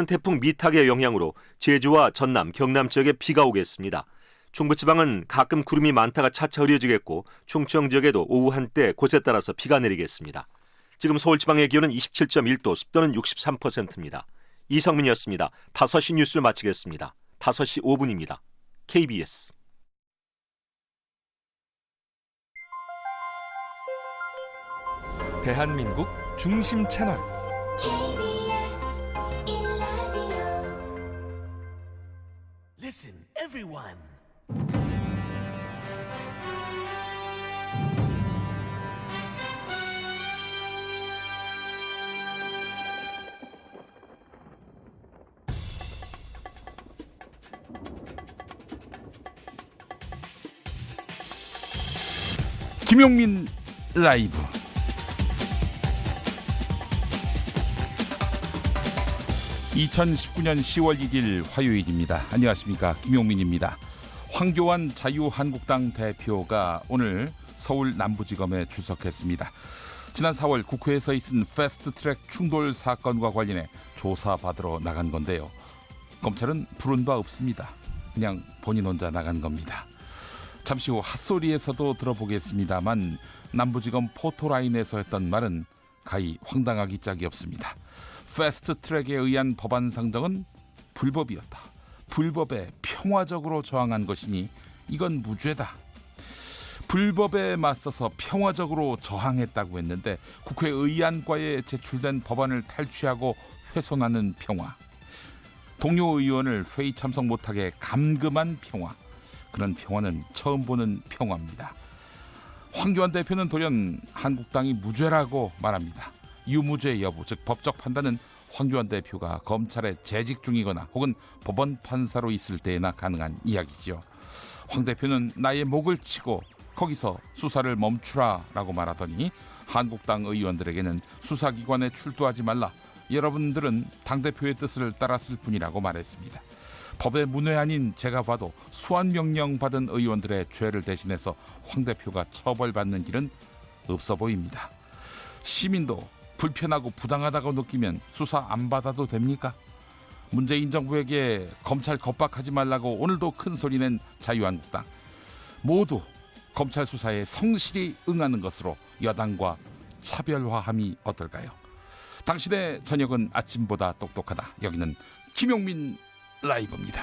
태풍 미탁의 영향으로 제주와 전남, 경남 지역에 비가 오겠습니다. 중부지방은 가끔 구름이 많다가 차차 흐려지겠고 충청 지역에도 오후 한때 곳에 따라서 비가 내리겠습니다. 지금 서울지방의 기온은 27.1도, 습도는 63%입니다. 이성민이었습니다. 5시 뉴스를 마치겠습니다. 5시 5분입니다. KBS 대한민국 중심 채널 Listen, everyone. 김용민 라이브. (2019년 10월 1일) 화요일입니다. 안녕하십니까, 김용민입니다. 황교안 자유한국당 대표가 오늘 서울 남부지검에 출석했습니다. 지난 4월 국회에서 있은 패스트트랙 충돌 사건과 관련해 조사받으러 나간 건데요. 검찰은 부른 바 없습니다. 그냥 본인 혼자 나간 겁니다. 잠시 후 핫소리에서도 들어보겠습니다만 남부지검 포토라인에서 했던 말은 가히 황당하기 짝이 없습니다. 패스트트랙에 의한 법안 상정은 불법이었다. 불법에 평화적으로 저항한 것이니 이건 무죄다. 불법에 맞서서 평화적으로 저항했다고 했는데 국회의안과에 제출된 법안을 탈취하고 훼손하는 평화. 동료 의원을 회의 참석 못하게 감금한 평화. 그런 평화는 처음 보는 평화입니다. 황교안 대표는 돌연 한국당이 무죄라고 말합니다. 유무죄 여부, 즉 법적 판단은 황교안 대표가 검찰에 재직 중이거나 혹은 법원 판사로 있을 때에나 가능한 이야기지요. 황 대표는 나의 목을 치고 거기서 수사를 멈추라라고 말하더니 한국당 의원들에게는 수사기관에 출두하지 말라. 여러분들은 당대표의 뜻을 따랐을 뿐이라고 말했습니다. 법의 문외한인 제가 봐도 수환명령 받은 의원들의 죄를 대신해서 황 대표가 처벌받는 길은 없어 보입니다. 시민도 불편하고 부당하다고 느끼면 수사 안 받아도 됩니까? 문재인 정부에게 검찰 겁박하지 말라고 오늘도 큰 소리 낸 자유한국당. 모두 검찰 수사에 성실히 응하는 것으로 여당과 차별화함이 어떨까요? 당신의 저녁은 아침보다 똑똑하다. 여기는 김용민 라이브입니다.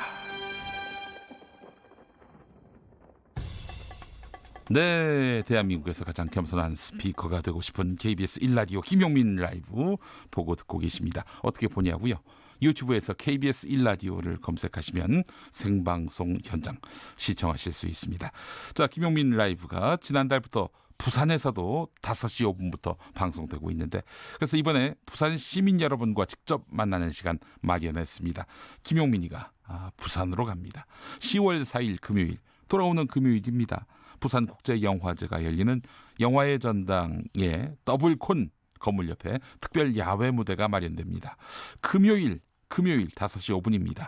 네, 대한민국에서 가장 겸손한 스피커가 되고 싶은 KBS 1라디오 김용민 라이브 보고 듣고 계십니다. 어떻게 보냐고요? 유튜브에서 KBS 1라디오를 검색하시면 생방송 현장 시청하실 수 있습니다. 자, 김용민 라이브가 지난달부터 부산에서도 5시 5분부터 방송되고 있는데, 그래서 이번에 부산 시민 여러분과 직접 만나는 시간 마련했습니다. 김용민이가 부산으로 갑니다. 10월 4일 금요일, 돌아오는 금요일입니다. 부산국제영화제가 열리는 영화의 전당에 더블콘 건물 옆에 특별 야외 무대가 마련됩니다. 금요일 5시 5분입니다.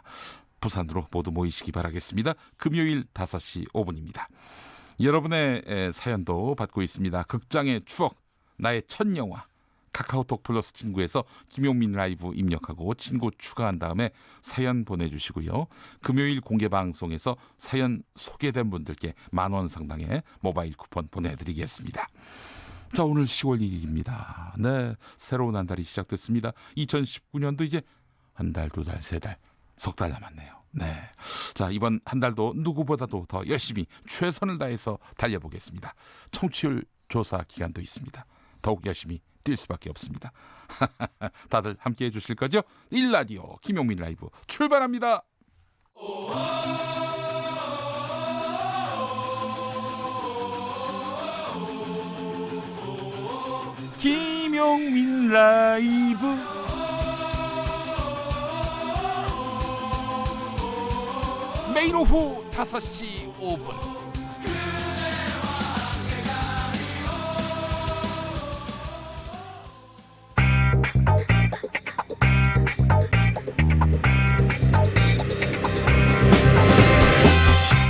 부산으로 모두 모이시기 바라겠습니다. 금요일 5시 5분입니다. 여러분의 사연도 받고 있습니다. 극장의 추억, 나의 첫 영화. 카카오톡 플러스 친구에서 김용민 라이브 입력하고 친구 추가한 다음에 사연 보내주시고요. 금요일 공개 방송에서 사연 소개된 분들께 10,000원 상당의 모바일 쿠폰 보내드리겠습니다. 자, 오늘 10월 2일입니다. 네, 새로운 한 달이 시작됐습니다. 2019년도 이제 한 달, 두 달, 세 달, 석 달 남았네요. 네, 자, 이번 한 달도 누구보다도 더 열심히 최선을 다해서 달려보겠습니다. 청취율 조사 기간도 있습니다. 더욱 열심히 뛸 수밖에 없습니다. 다들 함께해 주실 거죠? 1라디오 김용민 라이브 출발합니다. 김용민 라이브 매일 오후 5시 5분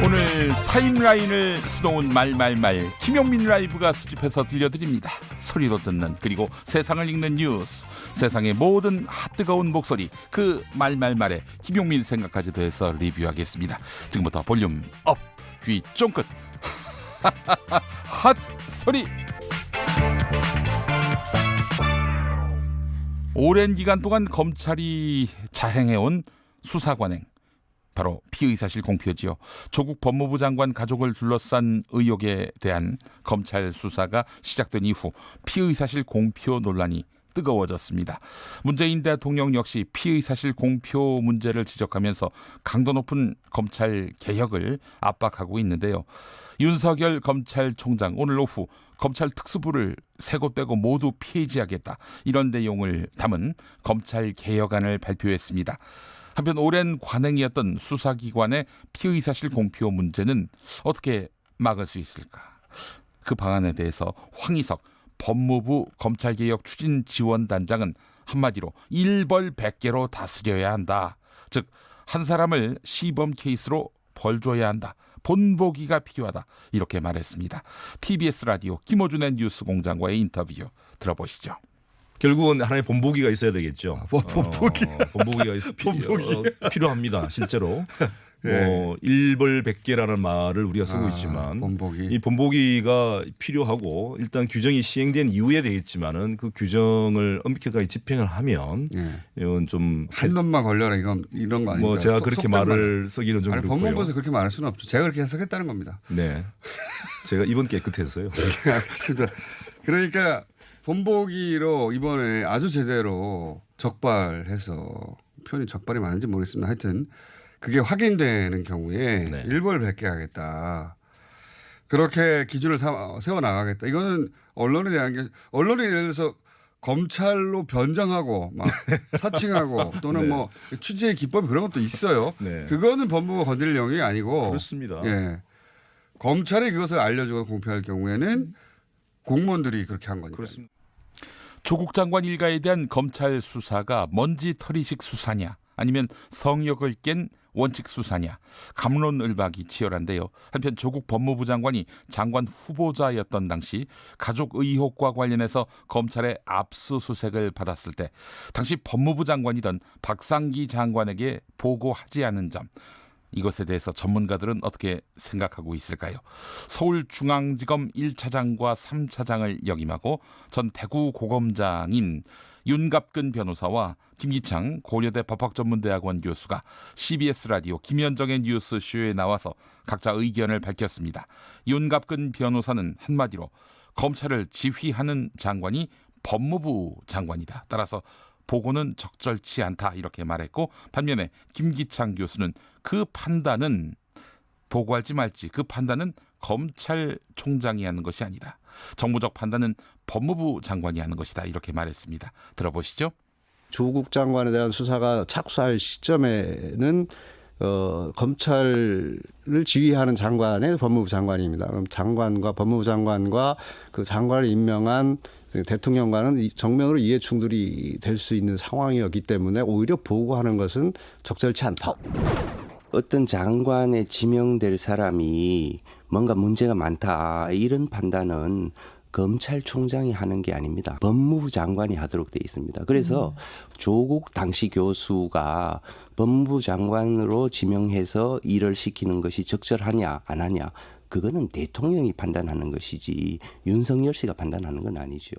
오늘 타임라인을 수동은 말말말 김용민 라이브가 수집해서 들려드립니다. 소리로 듣는 그리고 세상을 읽는 뉴스 세상의 모든 핫뜨거운 목소리 그 말말말에 김용민 생각까지 더해서 리뷰하겠습니다. 지금부터 볼륨 업 귀 쫑긋 핫 소리. 오랜 기간 동안 검찰이 자행해온 수사관행 바로 피의사실 공표지요. 조국 법무부 장관 가족을 둘러싼 의혹에 대한 검찰 수사가 시작된 이후 피의사실 공표 논란이 뜨거워졌습니다. 문재인 대통령 역시 피의사실 공표 문제를 지적하면서 강도 높은 검찰 개혁을 압박하고 있는데요. 윤석열 검찰총장 오늘 오후 검찰 특수부를 세 곳 빼고 모두 폐지하겠다 이런 내용을 담은 검찰 개혁안을 발표했습니다. 한편 오랜 관행이었던 수사기관의 피의사실 공표 문제는 어떻게 막을 수 있을까? 그 방안에 대해서 황희석 법무부 검찰개혁 추진지원단장은 한마디로 일벌백계로 다스려야 한다. 즉 한 사람을 시범 케이스로 벌 줘야 한다. 본보기가 필요하다. 이렇게 말했습니다. TBS 라디오 김호준의 뉴스공장과의 인터뷰 들어보시죠. 결국은 하나의 본보기가 있어야 되겠죠. 본보기. 본보기가 필요합니다. 실제로. 네. 일벌백계라는 말을 우리가 쓰고 있지만 본보기. 이 본보기가 필요하고 일단 규정이 시행된 이후에 되겠지만은 그 규정을 엄격하게 집행을 하면 이건 좀 한 놈만 걸려라 이런 거 아닙니까? 뭐 제가 그렇게 말을 쓰기는 좀 그렇고요. 법무부에서 그렇게 말할 수는 없죠. 제가 그렇게 해석했다는 겁니다. 네, 제가 입은 깨끗했어요. 알겠습니다. 그러니까 본보기로 이번에 아주 제대로 적발해서 표현이 적발이 맞는지 모르겠습니다. 하여튼 그게 확인되는 경우에 네. 일벌백계하겠다. 그렇게 기준을 세워나가겠다. 이거는 언론에 대한 게 언론이 예를 들어서 검찰로 변장하고 막 사칭하고 또는 네. 뭐 취재의 기법이 그런 것도 있어요. 네. 그거는 법무부가 건드릴 영역이 아니고 그렇습니다. 예. 검찰이 그것을 알려주고 공표할 경우에는 공무원들이 그렇게 한 거니까. 그렇습니다. 조국 장관 일가에 대한 검찰 수사가 먼지털이식 수사냐 아니면 성역을 깬 원칙 수사냐 갑론을박이 치열한데요. 한편 조국 법무부 장관이 장관 후보자였던 당시 가족 의혹과 관련해서 검찰의 압수수색을 받았을 때 당시 법무부 장관이던 박상기 장관에게 보고하지 않은 점 이것에 대해서 전문가들은 어떻게 생각하고 있을까요? 서울중앙지검 1차장과 3차장을 역임하고 전 대구고검장인 윤갑근 변호사와 김기창 고려대 법학전문대학원 교수가 CBS 라디오 김현정의 뉴스쇼에 나와서 각자 의견을 밝혔습니다. 윤갑근 변호사는 한마디로 검찰을 지휘하는 장관이 법무부 장관이다. 따라서 보고는 적절치 않다 이렇게 말했고 반면에 김기창 교수는 그 판단은 보고할지 말지 그 판단은 검찰총장이 하는 것이 아니다. 정무적 판단은 법무부 장관이 하는 것이다. 이렇게 말했습니다. 들어보시죠. 조국 장관에 대한 수사가 착수할 시점에는 검찰을 지휘하는 장관의 법무부 장관입니다. 그럼 장관과 법무부 장관과 그 장관을 임명한 대통령과는 정면으로 이해 충돌이 될 수 있는 상황이었기 때문에 오히려 보고하는 것은 적절치 않다. 어떤 장관에 지명될 사람이 뭔가 문제가 많다 이런 판단은 검찰총장이 하는 게 아닙니다. 법무부 장관이 하도록 돼 있습니다. 그래서 조국 당시 교수가 법무부 장관으로 지명해서 일을 시키는 것이 적절하냐 안 하냐 그거는 대통령이 판단하는 것이지 윤석열 씨가 판단하는 건 아니죠.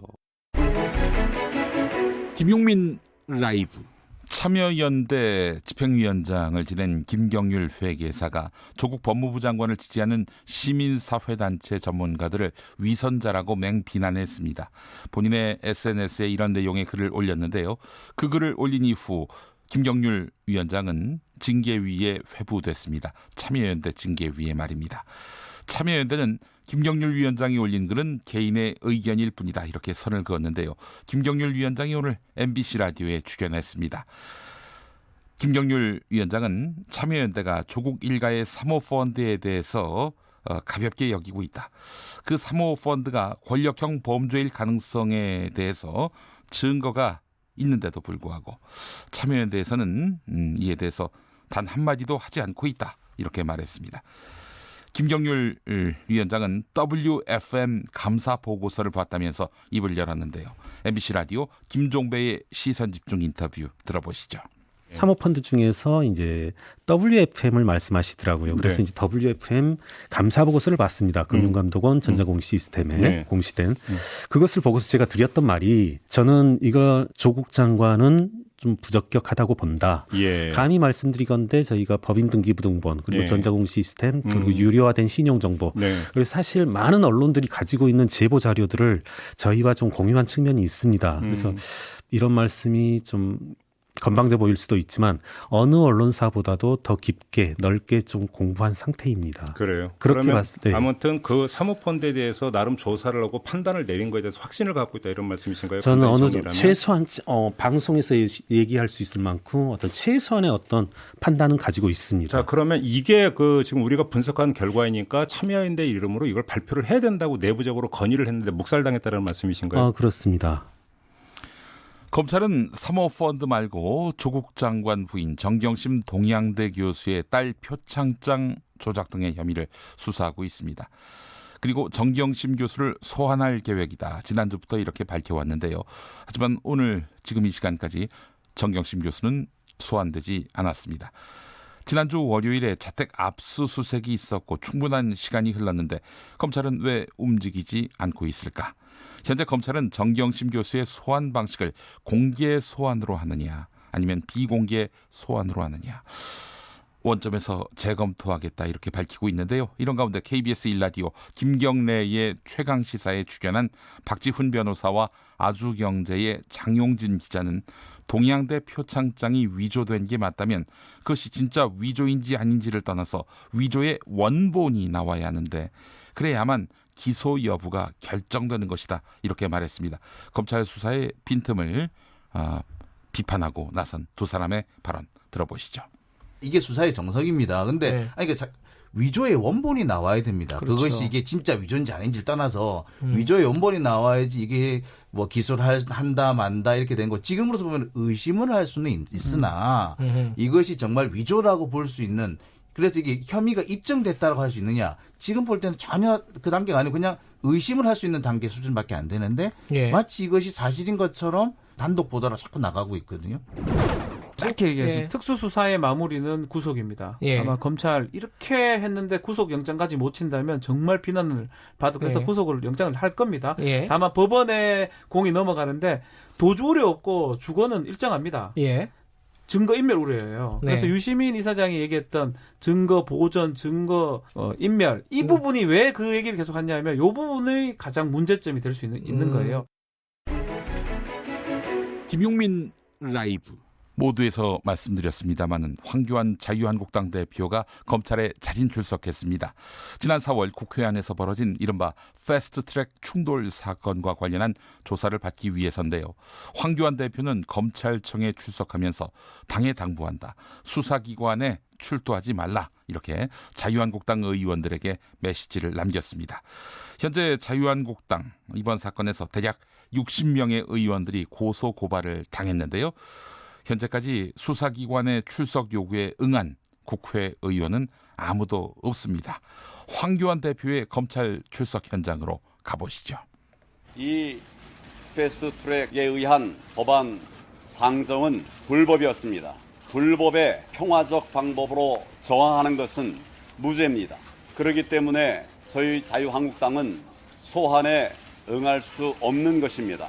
김용민 라이브. 참여연대 집행위원장을 지낸 김경률 회계사가 조국 법무부 장관을 지지하는 시민사회단체 전문가들을 위선자라고 맹비난했습니다. 본인의 SNS에 이런 내용의 글을 올렸는데요. 그 글을 올린 이후 김경률 위원장은 징계위에 회부됐습니다. 참여연대 징계위에 말입니다. 참여연대는 김경률 위원장이 올린 글은 개인의 의견일 뿐이다 이렇게 선을 그었는데요. 김경률 위원장이 오늘 MBC 라디오에 출연했습니다. 김경률 위원장은 참여연대가 조국 일가의 사모펀드에 대해서 가볍게 여기고 있다. 그 사모펀드가 권력형 범죄일 가능성에 대해서 증거가 있는데도 불구하고 참여연대에서는 이에 대해서 단 한마디도 하지 않고 있다 이렇게 말했습니다. 김경률 위원장은 WFM 감사 보고서를 봤다면서 입을 열었는데요. MBC 라디오 김종배의 시선집중 인터뷰 들어보시죠. 사모펀드 중에서 이제 WFM을 말씀하시더라고요. 그래서 네. 이제 WFM 감사 보고서를 봤습니다. 금융감독원 전자공시스템에 네. 공시된 그것을 보고서 제가 드렸던 말이 저는 이거 조국 장관은 좀 부적격하다고 본다. 예. 감히 말씀드리건대 저희가 법인 등기부등본 그리고 예. 전자공시 시스템 그리고 유료화된 신용정보 네. 그래서 사실 많은 언론들이 가지고 있는 제보 자료들을 저희와 좀 공유한 측면이 있습니다. 그래서 이런 말씀이 좀 건방져 보일 수도 있지만 어느 언론사보다도 더 깊게 넓게 좀 공부한 상태입니다. 그래요. 그렇게 그러면 네. 아무튼 그 사모펀드에 대해서 나름 조사를 하고 판단을 내린 거에 대해서 확신을 갖고 있다 이런 말씀이신가요? 저는 어느 정도 최소한 방송에서 얘기할 수 있을 만큼 어떤 최소한의 어떤 판단은 가지고 있습니다. 자, 그러면 이게 그 지금 우리가 분석한 결과이니까 참여인대 이름으로 이걸 발표를 해야 된다고 내부적으로 건의를 했는데 묵살당했다는 말씀이신가요? 그렇습니다. 검찰은 사모펀드 말고 조국 장관 부인 정경심 동양대 교수의 딸 표창장 조작 등의 혐의를 수사하고 있습니다. 그리고 정경심 교수를 소환할 계획이다. 지난주부터 이렇게 밝혀왔는데요. 하지만 오늘 지금 이 시간까지 정경심 교수는 소환되지 않았습니다. 지난주 월요일에 자택 압수수색이 있었고 충분한 시간이 흘렀는데 검찰은 왜 움직이지 않고 있을까? 현재 검찰은 정경심 교수의 소환 방식을 공개 소환으로 하느냐 아니면 비공개 소환으로 하느냐 원점에서 재검토하겠다 이렇게 밝히고 있는데요. 이런 가운데 KBS 1라디오 김경래의 최강시사에 출연한 박지훈 변호사와 아주경제의 장용진 기자는 동양대 표창장이 위조된 게 맞다면 그것이 진짜 위조인지 아닌지를 떠나서 위조의 원본이 나와야 하는데 그래야만 기소 여부가 결정되는 것이다 이렇게 말했습니다. 검찰 수사의 빈틈을 비판하고 나선 두 사람의 발언 들어보시죠. 이게 수사의 정석입니다. 근데 위조의 원본이 나와야 됩니다. 그렇죠. 그것이 이게 진짜 위조인지 아닌지를 떠나서 위조의 원본이 나와야지 이게 뭐 기소를 한다 만다 이렇게 된 거. 지금으로서 보면 의심을 할 수는 있으나 이것이 정말 위조라고 볼 수 있는 그래서 이게 혐의가 입증됐다고 할 수 있느냐. 지금 볼 때는 전혀 그 단계가 아니고 그냥 의심을 할 수 있는 단계 수준밖에 안 되는데 마치 이것이 사실인 것처럼 단독 보도로 자꾸 나가고 있거든요. 짧게 얘기해서 특수수사의 마무리는 구속입니다. 아마 검찰 이렇게 했는데 구속영장까지 못 친다면 정말 비난을 받고 그래서 구속을 영장을 할 겁니다. 다만 법원에 공이 넘어가는데 도주 우려 없고 주거는 일정합니다. 증거 인멸 우려예요. 그래서 유시민 이사장이 얘기했던 증거 보존, 증거 인멸 이 부분이 왜 그 얘기를 계속 하냐면 이 부분이 가장 문제점이 될 수 있는 거예요. 김용민 라이브 모두에서 말씀드렸습니다마는 황교안 자유한국당 대표가 검찰에 자진 출석했습니다. 지난 4월 국회 안에서 벌어진 이른바 패스트트랙 충돌 사건과 관련한 조사를 받기 위해서인데요. 황교안 대표는 검찰청에 출석하면서 당에 당부한다. 수사기관에 출두하지 말라. 이렇게 자유한국당 의원들에게 메시지를 남겼습니다. 현재 자유한국당 이번 사건에서 대략 60명의 의원들이 고소 고발을 당했는데요. 현재까지 수사기관의 출석 요구에 응한 국회의원은 아무도 없습니다. 황교안 대표의 검찰 출석 현장으로 가보시죠. 이 패스트트랙에 의한 법안 상정은 불법이었습니다. 불법의 평화적 방법으로 저항하는 것은 무죄입니다. 그렇기 때문에 저희 자유한국당은 소환에 응할 수 없는 것입니다.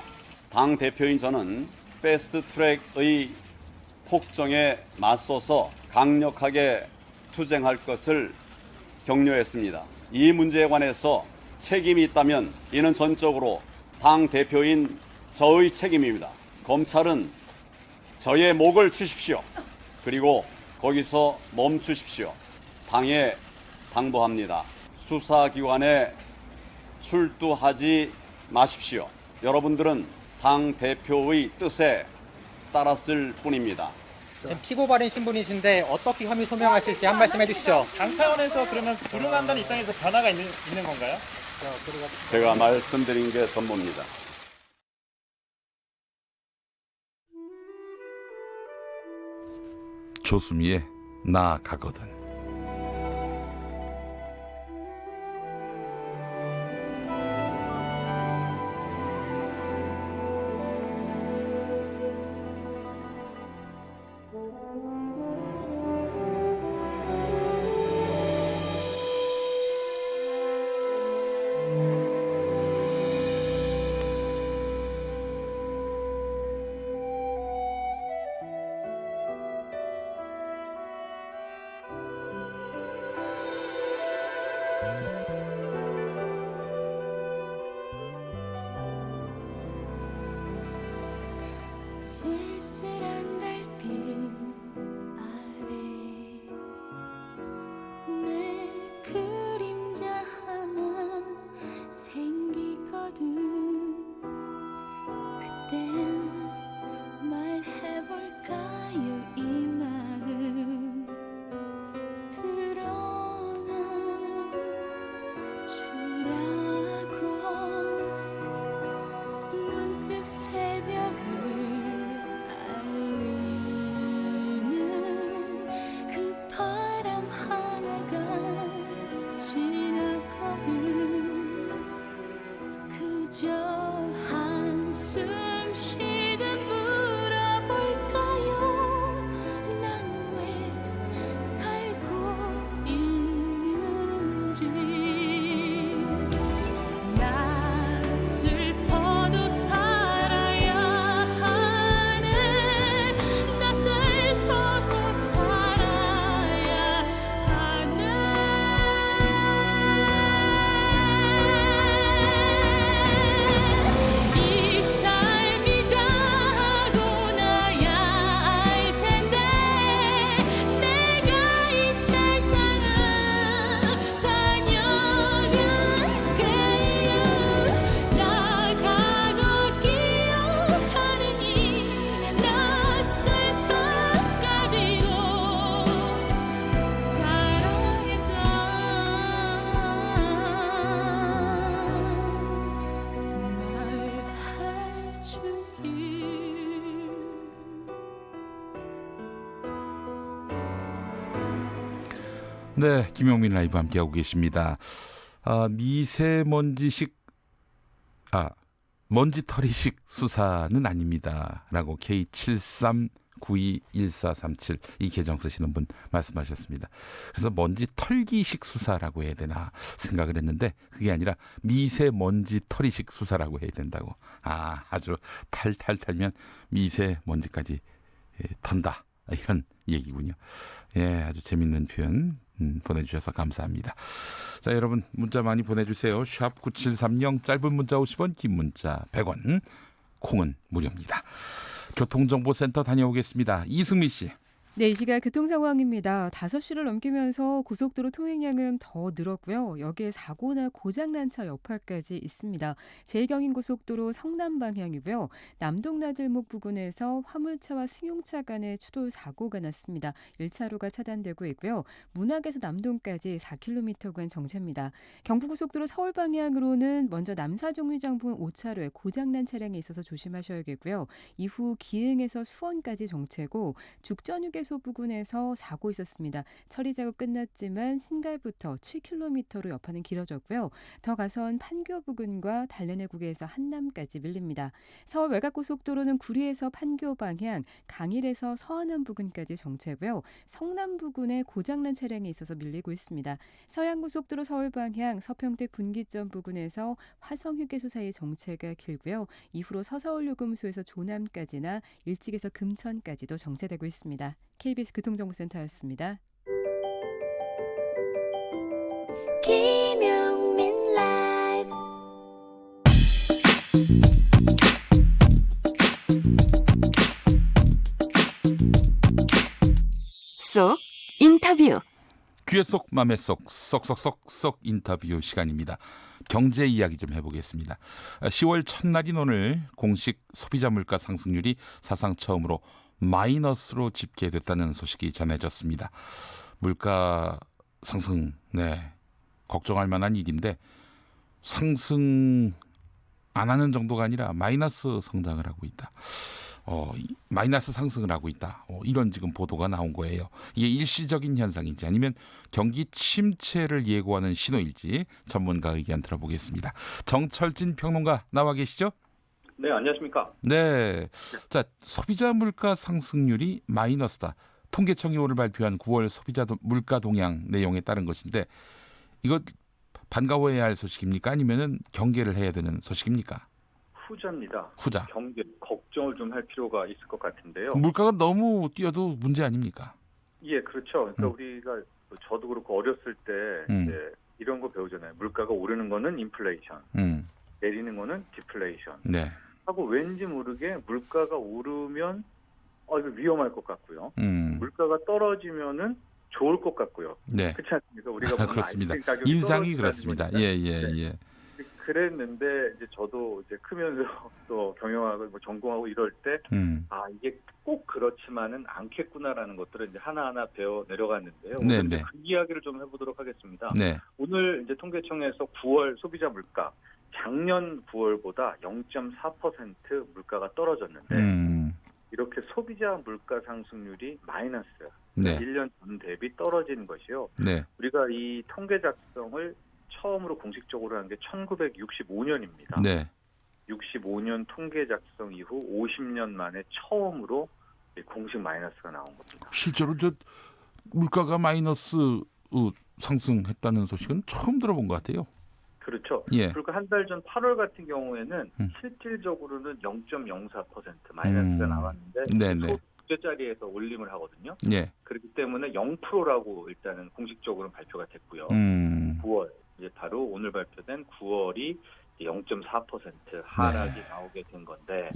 당 대표인 저는 패스트트랙의 폭정에 맞서서 강력하게 투쟁할 것을 격려했습니다. 이 문제에 관해서 책임이 있다면 이는 전적으로 당 대표인 저의 책임입니다. 검찰은 저의 목을 치십시오. 그리고 거기서 멈추십시오. 당에 당부합니다. 수사기관에 출두하지 마십시오. 여러분들은 당 대표의 뜻에 따랐을 뿐입니다. 지금 피고발인 신분이신데 어떻게 혐의 소명하실지 한 말씀 해주시죠. 당 차원에서 그러면 불응한다는 입장에서 변화가 있는 건가요? 제가 말씀드린 게 전부입니다. 조수미의 나가거든. 네, 김용민 라이브 함께하고 계십니다. 먼지털이식 수사는 아닙니다라고 K73921437 이 계정 쓰시는 분 말씀하셨습니다. 그래서 먼지 털기식 수사라고 해야 되나 생각을 했는데 그게 아니라 미세먼지 털이식 수사라고 해야 된다고. 아주 탈탈 털면 미세먼지까지 턴다 이런 얘기군요. 예, 아주 재밌는 표현 보내주셔서 감사합니다. 자, 여러분 문자 많이 보내주세요. 샵 9730 짧은 문자 50원, 긴 문자 100원, 콩은 무료입니다. 교통정보센터 다녀오겠습니다. 이승미 씨. 네, 이 시각 교통 상황입니다. 5시를 넘기면서 고속도로 통행량은 더 늘었고요. 여기에 사고나 고장난 차 여파까지 있습니다. 제2경인고속도로 성남 방향이고요. 남동나들목 부근에서 화물차와 승용차 간의 추돌 사고가 났습니다. 1차로가 차단되고 있고요. 문학에서 남동까지 4km간 정체입니다. 경부고속도로 서울 방향으로는 먼저 남사정류장 부근 5차로에 고장난 차량이 있어서 조심하셔야겠고요. 이후 기흥에서 수원까지 정체고 죽전휴게소 부근에서 사고 있었습니다. 처리 작업 끝났지만 신갈부터 7km로 여파는 길어졌고요. 더 가선 판교 부근과 달래내국에서 한남까지 밀립니다. 서울 외곽고속도로는 구리에서 판교 방향, 강일에서 서안암 부근까지 정체고요. 성남 부근에 고장난 차량이 있어서 밀리고 있습니다. 서양고속도로 서울 방향 서평택 분기점 부근에서 화성휴게소 사이 정체가 길고요. 이후로 서서울요금소에서 조남까지나 일찍에서 금천까지도 정체되고 있습니다. KBS 교통정보센터였습니다. 김용민 라이브 쏙 인터뷰. 귀에 쏙 맘에 쏙 쏙쏙쏙쏙 인터뷰 시간입니다. 경제 이야기 좀 해보겠습니다. 10월 첫날인 오늘 공식 소비자 물가 상승률이 사상 처음으로 마이너스로 집계됐다는 소식이 전해졌습니다. 물가 상승, 걱정할 만한 일인데 상승 안 하는 정도가 아니라 마이너스 성장을 하고 있다. 마이너스 상승을 하고 있다. 이런 지금 보도가 나온 거예요. 이게 일시적인 현상인지 아니면 경기 침체를 예고하는 신호일지 전문가 의견 들어보겠습니다. 정철진 평론가 나와 계시죠? 네, 안녕하십니까? 네. 자, 소비자 물가 상승률이 마이너스다. 통계청이 오늘 발표한 9월 소비자 물가 동향 내용에 따른 것인데 이거 반가워해야 할 소식입니까? 아니면은 경계를 해야 되는 소식입니까? 후자입니다. 후자. 경계 걱정을 좀 할 필요가 있을 것 같은데요. 물가가 너무 뛰어도 문제 아닙니까? 예, 그렇죠. 그러니까 우리가 저도 그렇고 어렸을 때 이제 이런 거 배우잖아요. 물가가 오르는 거는 인플레이션, 내리는 거는 디플레이션. 네. 하고 왠지 모르게 물가가 오르면 이거 위험할 것 같고요. 물가가 떨어지면은 좋을 것 같고요. 네. 그렇지 않습니까? 우리가 그렇습니다. 인상이 그렇습니다. 예. 그랬는데 이제 저도 이제 크면서 또 경영하고 전공하고 이럴 때 이게 꼭 그렇지만은 않겠구나라는 것들을 이제 하나하나 배워 내려갔는데요. 오늘 이제 그 이야기를 좀 해보도록 하겠습니다. 네. 오늘 이제 통계청에서 9월 소비자 물가 작년 9월보다 0.4% 물가가 떨어졌는데 이렇게 소비자 물가 상승률이 마이너스예요. 네. 1년 전 대비 떨어진 것이요. 네. 우리가 이 통계 작성을 처음으로 공식적으로 한 게 1965년입니다. 네. 65년 통계 작성 이후 50년 만에 처음으로 공식 마이너스가 나온 겁니다. 실제로 저 물가가 마이너스 상승했다는 소식은 처음 들어본 것 같아요. 그렇죠. 예. 그리고 한 달 전 8월 같은 경우에는 실질적으로는 0.04% 마이너스가 나왔는데 소수자리에서 올림을 하거든요. 예. 그렇기 때문에 0%라고 일단은 공식적으로 발표가 됐고요. 9월 이제 바로 오늘 발표된 9월이 0.4% 하락이 나오게 된 건데,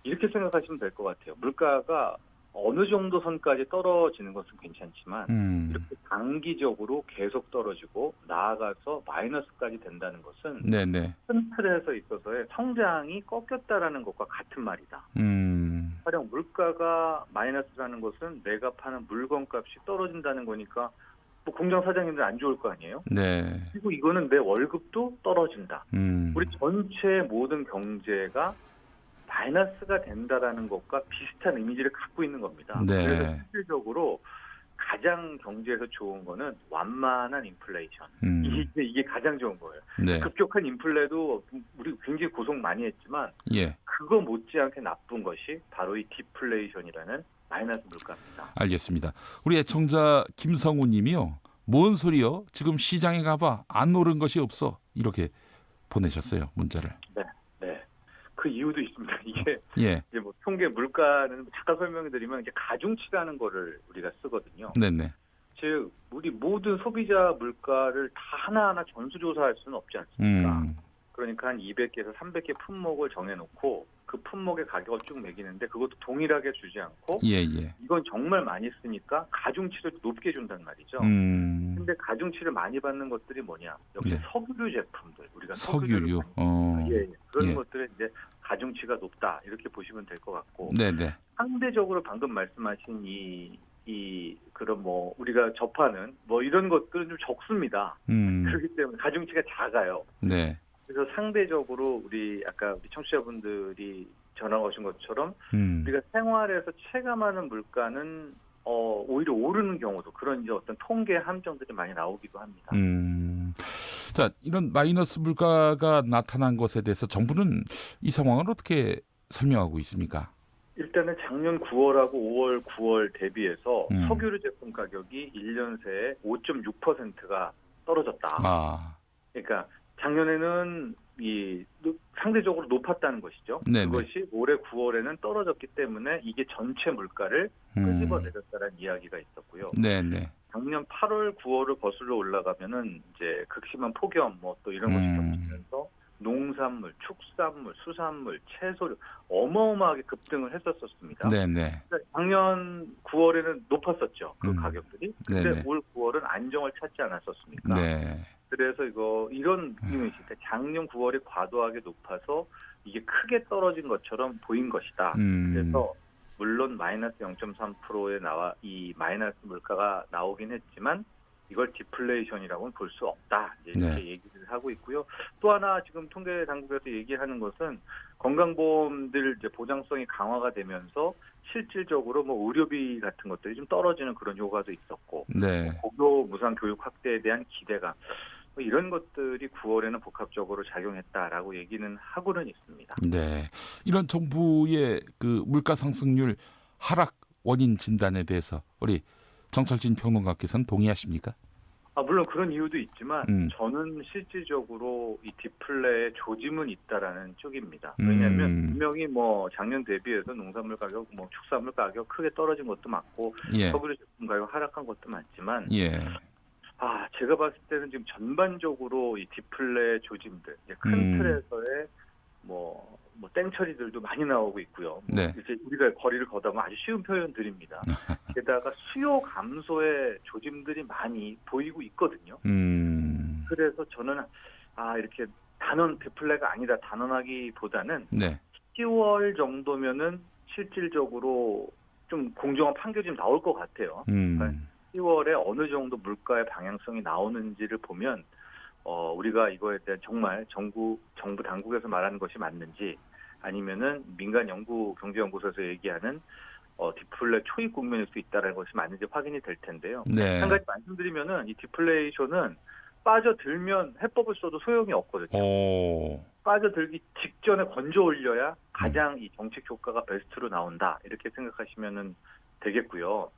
이렇게 생각하시면 될 것 같아요. 물가가 어느 정도 선까지 떨어지는 것은 괜찮지만 이렇게 단기적으로 계속 떨어지고 나아가서 마이너스까지 된다는 것은 큰 틀에서 있어서의 성장이 꺾였다라는 것과 같은 말이다. 가령 물가가 마이너스라는 것은 내가 파는 물건값이 떨어진다는 거니까 뭐 공장 사장님들 안 좋을 거 아니에요? 네. 그리고 이거는 내 월급도 떨어진다. 우리 전체 모든 경제가 마이너스가 된다라는 것과 비슷한 이미지를 갖고 있는 겁니다. 네. 그래서 실질적으로 가장 가장 경제에서 좋은 거는 완만한 인플레이션. 이게 가장 좋은 거예요. 네. 급격한 인플레도 우리 굉장히 고생 많이 했지만 그거 못지않게 나쁜 것이 바로 이 디플레이션이라는 마이너스 물가입니다. 알겠습니다. 우리 애청자 김성우 님이요. 뭔 소리요? 지금 시장에 가봐. 안 오른 것이 없어. 이렇게 보내셨어요. 문자를. 네. 그 이유도 있습니다. 이게 예. 이제 뭐 통계 물가는 잠깐 설명드리면 이제 가중치라는 거를 우리가 쓰거든요. 네네. 즉 우리 모든 소비자 물가를 다 하나하나 전수조사할 수는 없지 않습니까? 그러니까 한 200개에서 300개 품목을 정해놓고 그 품목의 가격을 쭉 매기는데 그것도 동일하게 주지 않고 이건 정말 많이 쓰니까 가중치를 높게 준단 말이죠. 근데 가중치를 많이 받는 것들이 뭐냐? 역시 석유류 제품들. 우리가 석유류. 그런 것들은 이제 가중치가 높다 이렇게 보시면 될 것 같고 상대적으로 방금 말씀하신 이 그런 뭐 우리가 접하는 뭐 이런 것들은 좀 적습니다. 그렇기 때문에 가중치가 작아요. 네. 그래서 상대적으로 우리 아까 우리 청취자분들이 전화 오신 것처럼 우리가 생활에서 체감하는 물가는 오히려 오르는 경우도 그런 이제 어떤 통계 함정들이 많이 나오기도 합니다. 자, 이런 마이너스 물가가 나타난 것에 대해서 정부는 이 상황을 어떻게 설명하고 있습니까? 일단은 작년 9월하고 5월, 9월 대비해서 석유류 제품 가격이 1년 새에 5.6%가 떨어졌다. 그러니까 작년에는 상대적으로 높았다는 것이죠. 네네. 그것이 올해 9월에는 떨어졌기 때문에 이게 전체 물가를 끄집어내렸다는 이야기가 있었고요. 네네. 작년 8월, 9월을 거슬러 올라가면은 이제 극심한 폭염 뭐 또 이런 것이 겹치면서 농산물, 축산물, 수산물, 채소류 어마어마하게 급등을 했었습니다. 네네. 그러니까 작년 9월에는 높았었죠. 그 가격들이. 근데 올 9월은 안정을 찾지 않았었습니까? 네. 그래서 이런 이미지, 작년 9월이 과도하게 높아서 이게 크게 떨어진 것처럼 보인 것이다. 그래서 물론 마이너스 0.3%에 이 마이너스 물가가 나오긴 했지만 이걸 디플레이션이라고는 볼 수 없다. 이렇게 얘기를 하고 있고요. 또 하나 지금 통계 당국에서 얘기하는 것은 건강보험들 이제 보장성이 강화가 되면서 실질적으로 뭐 의료비 같은 것들이 좀 떨어지는 그런 효과도 있었고 고교 무상 교육 확대에 대한 기대감 뭐 이런 것들이 9월에는 복합적으로 작용했다라고 얘기는 하고는 있습니다. 네, 이런 정부의 그 물가 상승률 하락 원인 진단에 대해서 우리 정철진 평론가께서는 동의하십니까? 물론 그런 이유도 있지만 저는 실질적으로 이 디플레의 조짐은 있다라는 쪽입니다. 왜냐하면 분명히 뭐 작년 대비해서 농산물 가격, 뭐 축산물 가격 크게 떨어진 것도 맞고 석유류 제품 가격 하락한 것도 맞지만 제가 봤을 때는 지금 전반적으로 이 디플레 조짐들, 큰 틀에서의 뭐 땡처리들도 많이 나오고 있고요. 이제 우리가 거리를 걷어보면 아주 쉬운 표현들입니다. 게다가 수요 감소의 조짐들이 많이 보이고 있거든요. 그래서 저는 이렇게 디플레가 아니다 단언하기보다는 10월 정도면은 실질적으로 좀 공정한 판결이 좀 나올 것 같아요. 그러니까 10월에 어느 정도 물가의 방향성이 나오는지를 보면 우리가 이거에 대한 정말 정부 당국에서 말하는 것이 맞는지 아니면은 민간 경제연구소에서 얘기하는 디플레 초입 국면일 수 있다는 것이 맞는지 확인이 될 텐데요. 한 가지 말씀드리면은 이 디플레이션은 빠져들면 해법을 써도 소용이 없거든요. 빠져들기 직전에 건져 올려야 가장 이 정책 효과가 베스트로 나온다 이렇게 생각하시면은 되겠고요.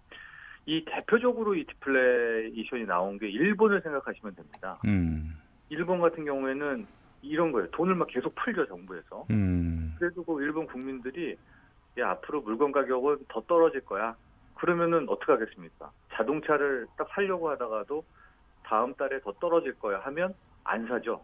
이 대표적으로 이 디플레이션이 나온 게 일본을 생각하시면 됩니다. 일본 같은 경우에는 이런 거예요. 돈을 막 계속 풀죠, 정부에서. 그래도 그 일본 국민들이 앞으로 물건 가격은 더 떨어질 거야. 그러면은 어떻게 하겠습니까? 자동차를 딱 사려고 하다가도 다음 달에 더 떨어질 거야 하면 안 사죠.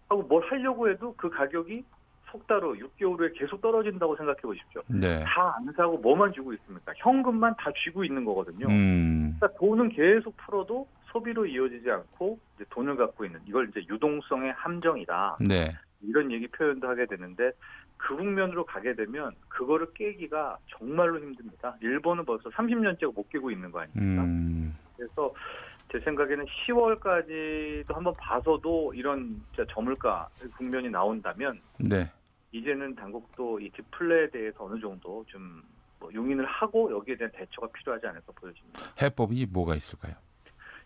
하고 뭘 하려고 해도 그 가격이 석 달 후, 6개월 후에 계속 떨어진다고 생각해 보십시오. 다 안 사고 뭐만 주고 있습니까? 현금만 다 쥐고 있는 거거든요. 그러니까 돈은 계속 풀어도 소비로 이어지지 않고 이제 돈을 갖고 있는 이걸 이제 유동성의 함정이다. 이런 얘기 표현도 하게 되는데 그 국면으로 가게 되면 그거를 깨기가 정말로 힘듭니다. 일본은 벌써 30년째 못 깨고 있는 거 아닙니까? 그래서 제 생각에는 10월까지도 한번 봐서도 이런 진짜 저물가 국면이 나온다면 이제는 당국도 이 디플레에 대해서 어느 정도 좀 뭐 용인을 하고 여기에 대한 대처가 필요하지 않을까 보여집니다. 해법이 뭐가 있을까요?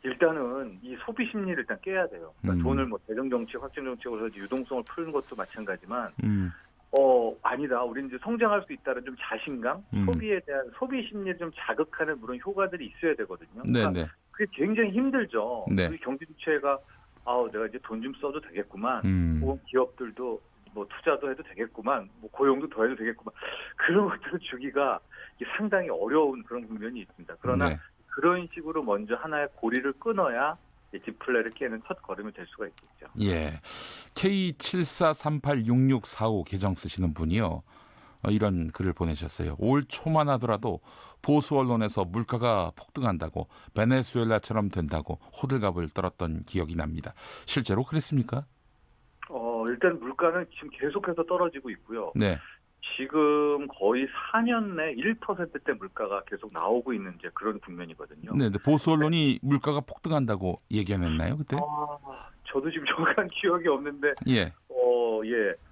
일단은 이 소비 심리를 일단 깨야 돼요. 그러니까 돈을 뭐 재정 정책, 확정 정책으로 해서 유동성을 푸는 것도 마찬가지만, 아니다. 우리는 이제 성장할 수 있다는 좀 자신감, 소비에 대한 소비 심리를 좀 자극하는 그런 효과들이 있어야 되거든요. 그러니까 네네. 그게 굉장히 힘들죠. 네. 우리 경제 주체가 내가 이제 돈 좀 써도 되겠구만. 혹은 기업들도 뭐 투자도 해도 되겠구만. 뭐 고용도 더 해도 되겠구만. 그런 것들을 주기가 상당히 어려운 그런 국면이 있습니다. 그러나 네. 그런 식으로 먼저 하나의 고리를 끊어야 디플레를 깨는 첫 걸음이 될 수가 있겠죠. 예. K74386645 계정 쓰시는 분이요. 이런 글을 보내셨어요. 올 초만 하더라도 보수 언론에서 물가가 폭등한다고 베네수엘라처럼 된다고 호들갑을 떨었던 기억이 납니다. 실제로 그랬습니까? 일단 물가는 지금 계속해서 떨어지고 있고요. 네. 지금 거의 4년 내 1%대 물가가 계속 나오고 있는 이제 그런 국면이거든요. 네, 보수 언론이 물가가 폭등한다고 얘기했나요 그때? 저도 지금 정확한 기억이 없는데, 예.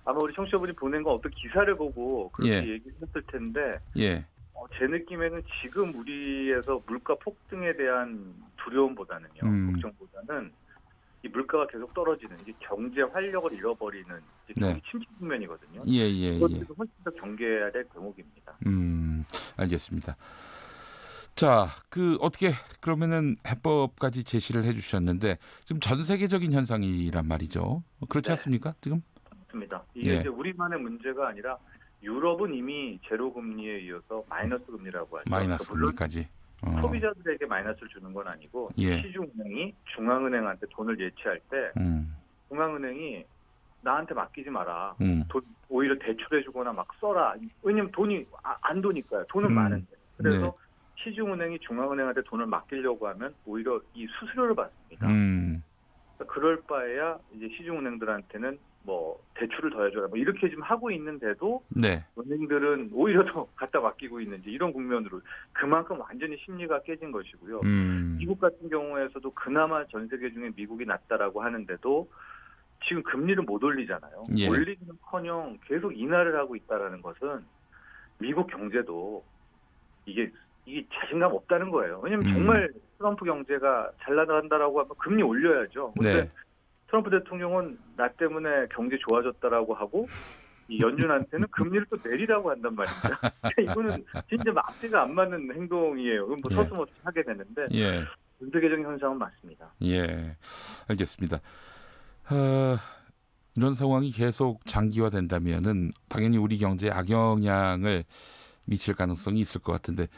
아마 우리 청취자분이 보낸 건 어떤 기사를 보고 그렇게 얘기했을 텐데, 예. 제 느낌에는 지금 우리에서 물가 폭등에 대한 두려움보다는요, 걱정보다는 이 물가가 계속 떨어지는 이게 경제 활력을 잃어버리는 경기 침체 국면이거든요. 그것도 훨씬 더 경계해야 될 대목입니다. 알겠습니다. 자, 어떻게 그러면은 해법까지 제시를 해주셨는데 지금 전 세계적인 현상이란 말이죠. 그렇지 않습니까? 지금? 맞습니다. 이게 이제 우리만의 문제가 아니라 유럽은 이미 제로 금리에 이어서 마이너스 금리라고 하죠. 마이너스 금리까지. 소비자들에게 마이너스를 주는 건 아니고 시중은행이 중앙은행한테 돈을 예치할 때 중앙은행이 나한테 맡기지 마라. 돈 오히려 대출해주거나 막 써라. 왜냐면 돈이 안 도니까요. 돈은 많은데. 그래서 시중은행이 중앙은행한테 돈을 맡기려고 하면 오히려 이 수수료를 받습니다. 그럴 바에야 이제 시중은행들한테는 뭐 대출을 더 해줘라. 뭐 이렇게 지금 하고 있는데도 은행들은 오히려 더 갖다 맡기고 있는지 이런 국면으로 그만큼 완전히 심리가 깨진 것이고요. 미국 같은 경우에서도 그나마 전 세계 중에 미국이 낫다라고 하는데도 지금 금리를 못 올리잖아요. 올리기는커녕 계속 인하를 하고 있다라는 것은 미국 경제도 이게 자신감 없다는 거예요. 왜냐하면 정말 트럼프 경제가 잘 나간다라고 하면 금리 올려야죠. 근데 트럼프 대통령은 나 때문에 경제 좋아졌다라고 하고 이 연준한테는 금리를 또 내리라고 한단 말입니다. 이거는 진짜 앞뒤가 안 맞는 행동이에요. 그럼 뭐 서슴없이 하게 되는데 전 세계적인 현상은 맞습니다. 예, 알겠습니다. 이런 상황이 계속 장기화된다면은 당연히 우리 경제에 악영향을 미칠 가능성이 있을 것 같은데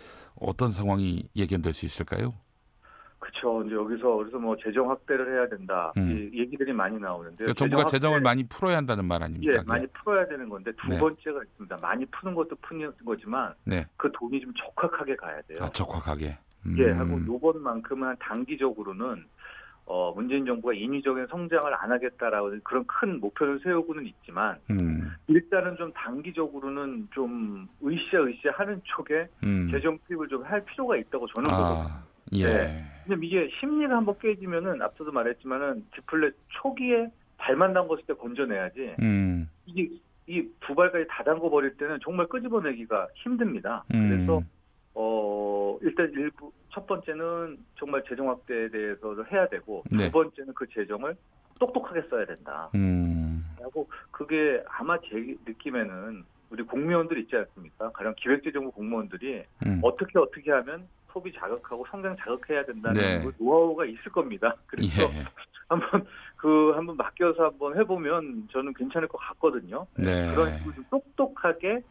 어떤 상황이 예견될 수 있을까요? 그렇죠. 이제 그래서 뭐 재정 확대를 해야 된다. 이 얘기들이 많이 나오는데 그러니까 정부가 재정을 많이 풀어야 한다는 말 아닙니까? 많이 풀어야 되는 건데 두 번째가 있습니다. 많이 푸는 것도 푸는 거지만 그 돈이 좀 적확하게 가야 돼요. 적확하게. 하고 요번만큼은 단기적으로는 문재인 정부가 인위적인 성장을 안 하겠다라고 그런 큰 목표를 세우고는 있지만 일단은 좀 단기적으로는 좀 으쌰으쌰 하는 쪽에 재정 투입을 좀 할 필요가 있다고 저는 보거든요. 왜냐면 이게 심리가 한번 깨지면은 앞서도 말했지만은 디플레 초기에 발만 담궜을 때 건져내야지 이게 이 두 발까지 다 담궈 버릴 때는 정말 끄집어내기가 힘듭니다. 그래서 일단 첫 번째는 정말 재정 확대에 대해서 해야 되고 두 번째는 그 재정을 똑똑하게 써야 된다. 하고 그게 아마 제 느낌에는 우리 공무원들 있지 않습니까? 가령 기획재정부 공무원들이 어떻게 하면 소비 자극하고 성장 자극해야 된다는 노하우가 있을 겁니다. 그래서 한번 맡겨서 한번 해보면 저는 괜찮을 것 같거든요. 그런 식으로 좀 똑똑하게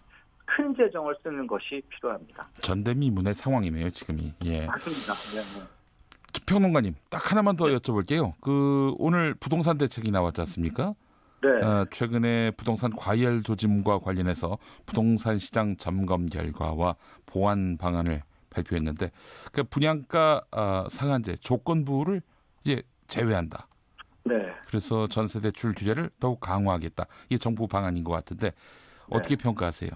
큰 재정을 쓰는 것이 필요합니다. 전대미문의 상황이네요, 지금이. 맞습니다. 평론가님, 딱 하나만 더 여쭤볼게요. 오늘 부동산 대책이 나왔지 않습니까? 최근에 부동산 과열 조짐과 관련해서 부동산 시장 점검 결과와 보완 방안을 발표했는데 그 분양가 상한제 조건부를 이제 제외한다. 그래서 전세 대출 규제를 더욱 강화하겠다. 이게 정부 방안인 것 같은데 어떻게 평가하세요?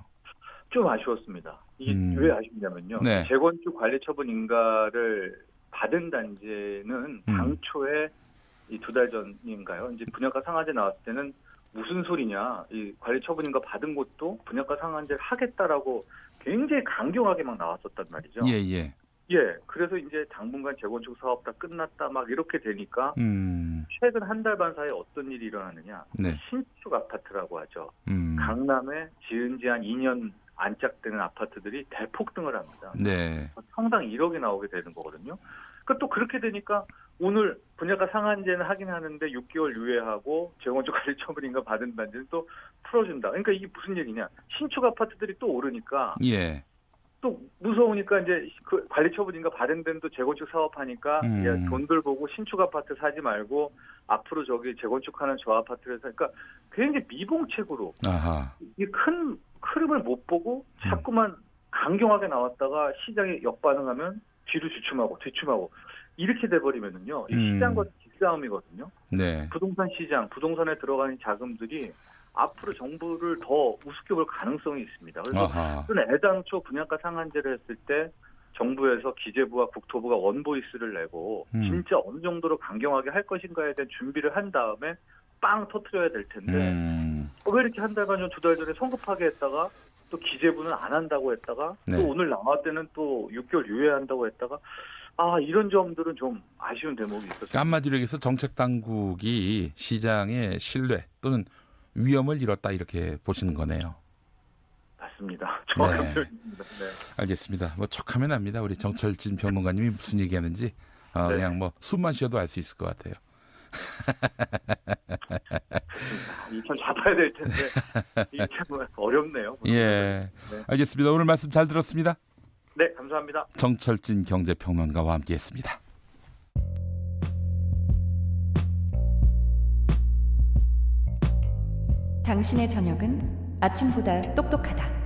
좀 아쉬웠습니다. 이게 왜 아쉽냐면요. 재건축 관리 처분 인가를 받은 단지는 당초에 이 2달 전인가요? 이제 분양가 상한제 나왔을 때는 무슨 소리냐. 이 관리처분인가 받은 곳도 분양가 상한제를 하겠다라고 굉장히 강경하게 막 나왔었단 말이죠. 예. 그래서 이제 당분간 재건축 사업 다 끝났다 막 이렇게 되니까 최근 한 달 반 사이에 어떤 일이 일어나느냐. 네. 신축 아파트라고 하죠. 강남에 지은 지 한 2년 안짝되는 아파트들이 대폭등을 합니다. 네. 상당 1억이 나오게 되는 거거든요. 그러니까 또 그렇게 되니까 오늘 분양가 상한제는 하긴 하는데 6개월 유예하고 재건축 관리 처분인가 받은 단지는 또 풀어준다. 그러니까 이게 무슨 얘기냐? 신축 아파트들이 또 오르니까 예. 또 무서우니까 이제 그 관리 처분인가 받은 데는 또 재건축 사업하니까 돈들 보고 신축 아파트 사지 말고 앞으로 저기 재건축하는 저 아파트를 사니까 굉장히 미봉책으로 이 큰 흐름을 못 보고 자꾸만 강경하게 나왔다가 시장이 역반응하면 뒤로 주춤하고 이렇게 돼버리면은요 이 시장과 기싸움이거든요. 네. 부동산 시장, 부동산에 들어가는 자금들이 앞으로 정부를 더 우습게 볼 가능성이 있습니다. 그래서 애당초 분양가 상한제를 했을 때 정부에서 기재부와 국토부가 원보이스를 내고 진짜 어느 정도로 강경하게 할 것인가에 대한 준비를 한 다음에 빵 터트려야 될 텐데 왜 이렇게 한 달간 전 2달 전에 성급하게 했다가 또 기재부는 안 한다고 했다가 또 오늘 나왔을 때는 또 6개월 유예한다고 했다가 이런 점들은 좀 아쉬운 대목이 있었어요. 그러니까 한마디로 얘기해서 정책 당국이 시장의 신뢰 또는 위험을 잃었다 이렇게 보시는 거네요. 맞습니다. 정확한 표현입니다. 네. 알겠습니다. 뭐 척하면 압니다. 우리 정철진 평론가님이 무슨 얘기하는지 그냥 뭐 숨만 쉬어도 알 수 있을 것 같아요. 참 잡아야 될 텐데 이게 참 어렵네요. 예, 네. 알겠습니다. 오늘 말씀 잘 들었습니다. 네, 감사합니다. 정철진 경제평론가와 함께했습니다. 당신의 저녁은 아침보다 똑똑하다.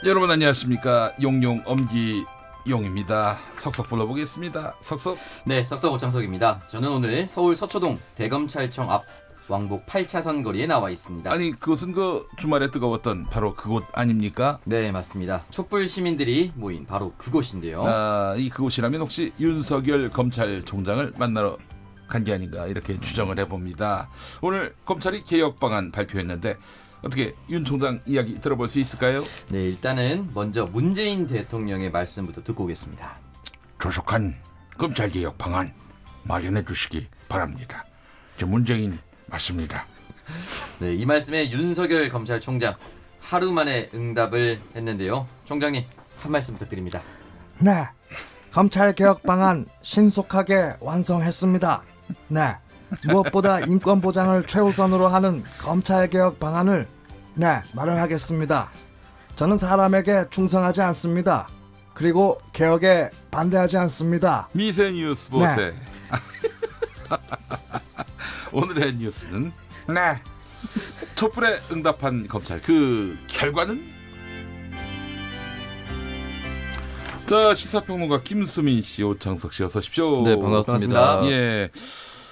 여러분 안녕하십니까. 용용 엄기용입니다. 석석 불러보겠습니다. 석석. 네, 석석 오창석입니다. 저는 오늘 서울 서초동 대검찰청 앞 왕복 8차선 거리에 나와 있습니다. 아니 그것은 그 주말에 뜨거웠던 바로 그곳 아닙니까? 네, 맞습니다. 촛불 시민들이 모인 바로 그곳인데요. 이 그곳이라면 혹시 윤석열 검찰총장을 만나러 간 게 아닌가 이렇게 추정을 해봅니다. 오늘 검찰이 개혁 방안 발표했는데 어떻게 윤 총장 이야기 들어볼 수 있을까요? 네, 일단은 먼저 문재인 대통령의 말씀부터 듣고 오겠습니다. 조속한 검찰개혁 방안 마련해 주시기 바랍니다. 저 문재인 맞습니다. 네, 이 말씀에 윤석열 검찰총장 하루 만에 응답을 했는데요. 총장님 한 말씀 부탁드립니다. 네, 검찰개혁 방안 신속하게 완성했습니다. 네, 무엇보다 인권 보장을 최우선으로 하는 검찰개혁 방안을 마련하겠습니다. 저는 사람에게 충성하지 않습니다. 그리고 개혁에 반대하지 않습니다. 미세뉴스 보세. 네. 오늘의 뉴스는 촛불에 응답한 검찰 그 결과는? 자, 시사평론가 김수민 씨, 오창석 씨 어서 오십시오. 네, 반갑습니다. 예.